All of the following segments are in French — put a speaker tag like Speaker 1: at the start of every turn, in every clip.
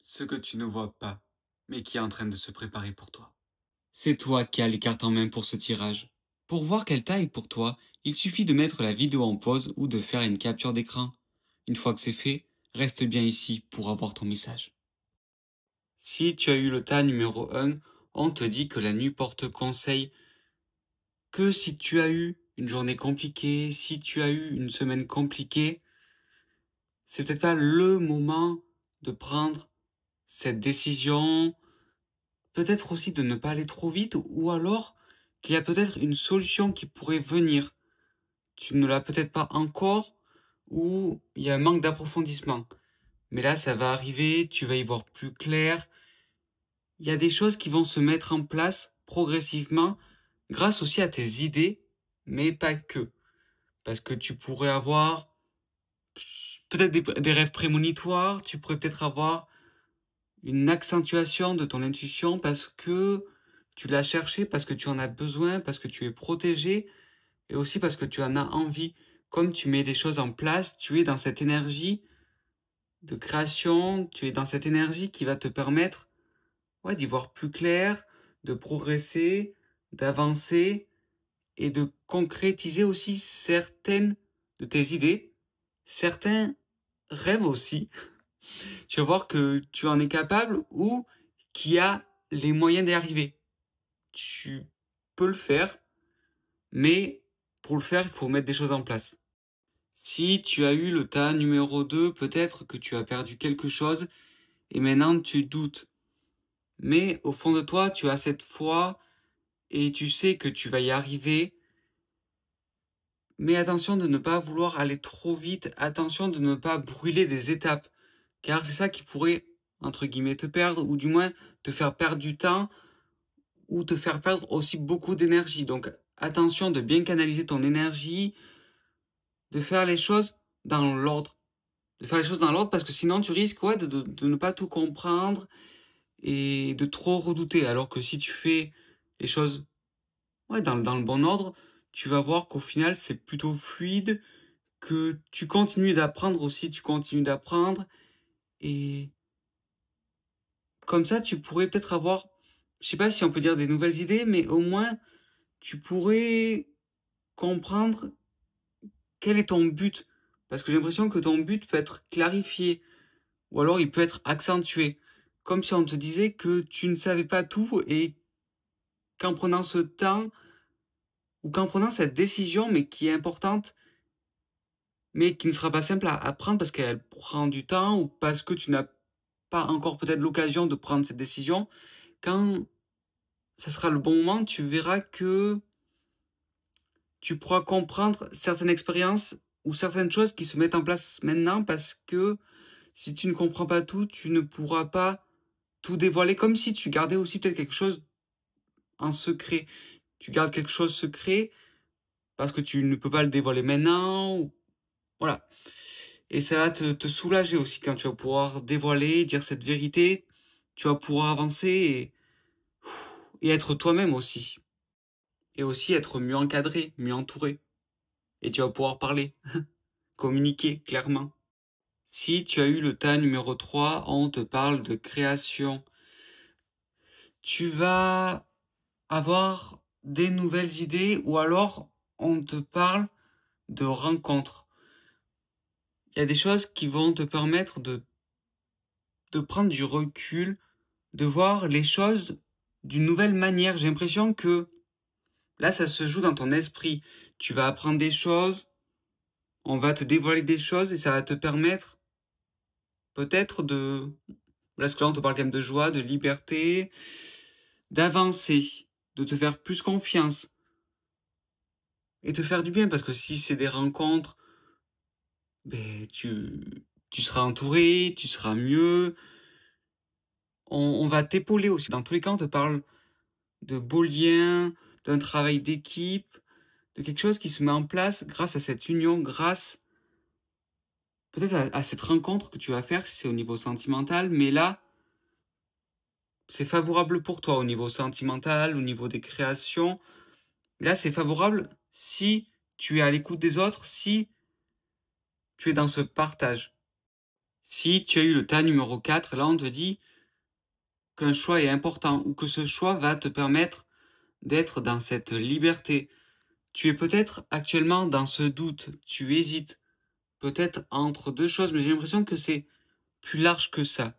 Speaker 1: ce que tu ne vois pas, mais qui est en train de se préparer pour toi. C'est toi qui as les cartes en main pour ce tirage. Pour voir quelle taille pour toi, il suffit de mettre la vidéo en pause ou de faire une capture d'écran. Une fois que c'est fait, reste bien ici pour avoir ton message. Si tu as eu le tas numéro 1, on te dit que la nuit porte conseil que si tu as eu une journée compliquée, si tu as eu une semaine compliquée, c'est peut-être pas le moment de prendre cette décision, peut-être aussi de ne pas aller trop vite, ou alors qu'il y a peut-être une solution qui pourrait venir. Tu ne l'as peut-être pas encore, ou il y a un manque d'approfondissement. Mais là, ça va arriver, tu vas y voir plus clair. Il y a des choses qui vont se mettre en place progressivement, grâce aussi à tes idées, mais pas que. Parce que tu pourrais avoir peut-être des rêves prémonitoires, tu pourrais peut-être avoir une accentuation de ton intuition parce que tu l'as cherché, parce que tu en as besoin, parce que tu es protégé et aussi parce que tu en as envie. Comme tu mets des choses en place, tu es dans cette énergie de création, tu es dans cette énergie qui va te permettre d'y voir plus clair, de progresser, d'avancer et de concrétiser aussi certaines de tes idées, certains rêves aussi. Tu vas voir que tu en es capable ou qu'il y a les moyens d'y arriver. Tu peux le faire, mais pour le faire, il faut mettre des choses en place. Si tu as eu le tas numéro 2, peut-être que tu as perdu quelque chose et maintenant tu doutes. Mais au fond de toi, tu as cette foi et tu sais que tu vas y arriver. Mais attention de ne pas vouloir aller trop vite, attention de ne pas brûler des étapes. Car c'est ça qui pourrait, entre guillemets, te perdre, ou du moins te faire perdre du temps, ou te faire perdre aussi beaucoup d'énergie. Donc attention de bien canaliser ton énergie, de faire les choses dans l'ordre. De faire les choses dans l'ordre parce que sinon tu risques de ne pas tout comprendre et de trop redouter. Alors que si tu fais les choses dans le bon ordre, tu vas voir qu'au final c'est plutôt fluide, que tu continues d'apprendre aussi, tu continues d'apprendre et comme ça tu pourrais peut-être avoir, je sais pas si on peut dire des nouvelles idées, mais au moins tu pourrais comprendre quel est ton but. Parce que j'ai l'impression que ton but peut être clarifié ou alors il peut être accentué. Comme si on te disait que tu ne savais pas tout et qu'en prenant ce temps ou qu'en prenant cette décision, mais qui est importante, mais qui ne sera pas simple à prendre parce qu'elle prend du temps ou parce que tu n'as pas encore peut-être l'occasion de prendre cette décision, quand ça sera le bon moment, tu verras que tu pourras comprendre certaines expériences ou certaines choses qui se mettent en place maintenant parce que si tu ne comprends pas tout, tu ne pourras pas tout dévoiler comme si tu gardais aussi peut-être quelque chose en secret. Tu gardes quelque chose secret parce que tu ne peux pas le dévoiler maintenant. Voilà. Et ça va te soulager aussi quand tu vas pouvoir dévoiler, dire cette vérité. Tu vas pouvoir avancer et être toi-même aussi. Et aussi être mieux encadré, mieux entouré. Et tu vas pouvoir parler, communiquer clairement. Si tu as eu le tas numéro 3, on te parle de création. Tu vas avoir des nouvelles idées ou alors on te parle de rencontres. Il y a des choses qui vont te permettre de prendre du recul, de voir les choses d'une nouvelle manière. J'ai l'impression que là, ça se joue dans ton esprit. Tu vas apprendre des choses, on va te dévoiler des choses et ça va te permettre peut-être de... Parce que là, on te parle quand même de joie, de liberté, d'avancer, de te faire plus confiance et te faire du bien. Parce que si c'est des rencontres, ben, tu seras entouré, tu seras mieux. On va t'épauler aussi. Dans tous les cas, on te parle de beaux liens, d'un travail d'équipe, de quelque chose qui se met en place grâce à cette union, grâce peut-être à cette rencontre que tu vas faire si c'est au niveau sentimental, mais là, c'est favorable pour toi au niveau sentimental, au niveau des créations. Là, c'est favorable si tu es à l'écoute des autres, si tu es dans ce partage. Si tu as eu le tas numéro 4, là on te dit qu'un choix est important ou que ce choix va te permettre d'être dans cette liberté. Tu es peut-être actuellement dans ce doute, tu hésites peut-être entre deux choses, mais j'ai l'impression que c'est plus large que ça.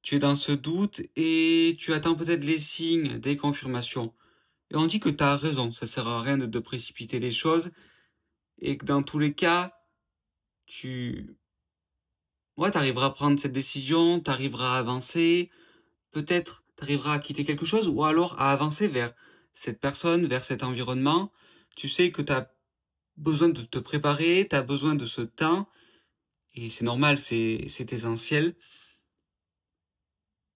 Speaker 1: Tu es dans ce doute et tu attends peut-être les signes, des confirmations. Et on dit que tu as raison, ça sert à rien de précipiter les choses et que dans tous les cas, tu arriveras à prendre cette décision, tu arriveras à avancer, peut-être tu arriveras à quitter quelque chose ou alors à avancer vers cette personne, vers cet environnement. Tu sais que tu as besoin de te préparer, tu as besoin de ce temps et c'est normal, c'est essentiel.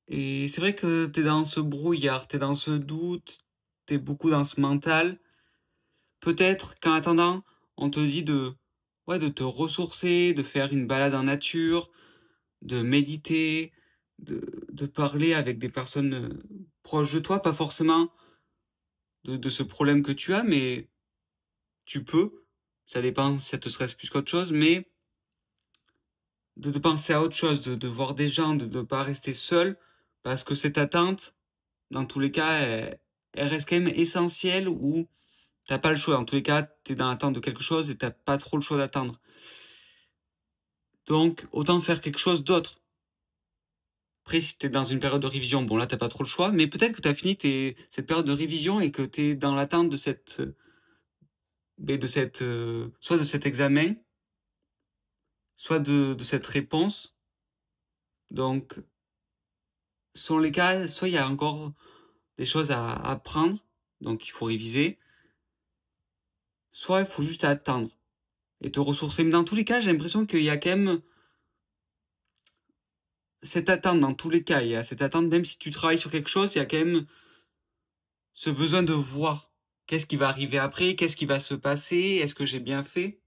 Speaker 1: Et c'est vrai que tu es dans ce brouillard, tu es dans ce doute, tu es beaucoup dans ce mental. Peut-être qu'en attendant, on te dit de te ressourcer, de faire une balade en nature, de méditer, de parler avec des personnes proches de toi, pas forcément de ce problème que tu as, mais tu peux. Ça dépend si ça te stresse plus qu'autre chose, mais de penser à autre chose, de voir des gens, de ne pas rester seul, parce que cette attente, dans tous les cas, elle reste quand même essentielle ou t'as pas le choix. Dans tous les cas, t'es dans l'attente de quelque chose et t'as pas trop le choix d'attendre. Donc, autant faire quelque chose d'autre. Après, si t'es dans une période de révision, bon là, t'as pas trop le choix, mais peut-être que t'as fini cette période de révision et que t'es dans l'attente de soit de cet examen, soit de cette réponse. Donc, selon les cas, soit il y a encore des choses à apprendre, donc il faut réviser, soit il faut juste attendre et te ressourcer. Mais dans tous les cas, j'ai l'impression qu'il y a quand même cette attente, dans tous les cas, il y a cette attente, même si tu travailles sur quelque chose, il y a quand même ce besoin de voir qu'est-ce qui va arriver après, qu'est-ce qui va se passer, est-ce que j'ai bien fait.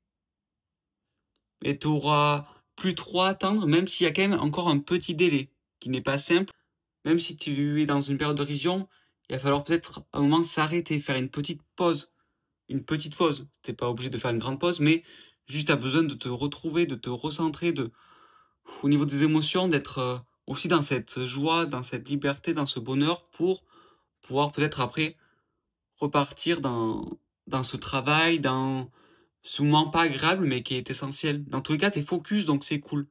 Speaker 1: Et tu auras plus trop à attendre, même s'il y a quand même encore un petit délai, qui n'est pas simple. Même si tu es dans une période de révision, il va falloir peut-être à un moment s'arrêter, faire une petite pause. Une petite pause. T'es pas obligé de faire une grande pause, mais juste à besoin de te retrouver, de te recentrer, au niveau des émotions, d'être aussi dans cette joie, dans cette liberté, dans ce bonheur pour pouvoir peut-être après repartir dans ce travail, dans ce moment pas agréable mais qui est essentiel. Dans tous les cas, t'es focus, donc c'est cool.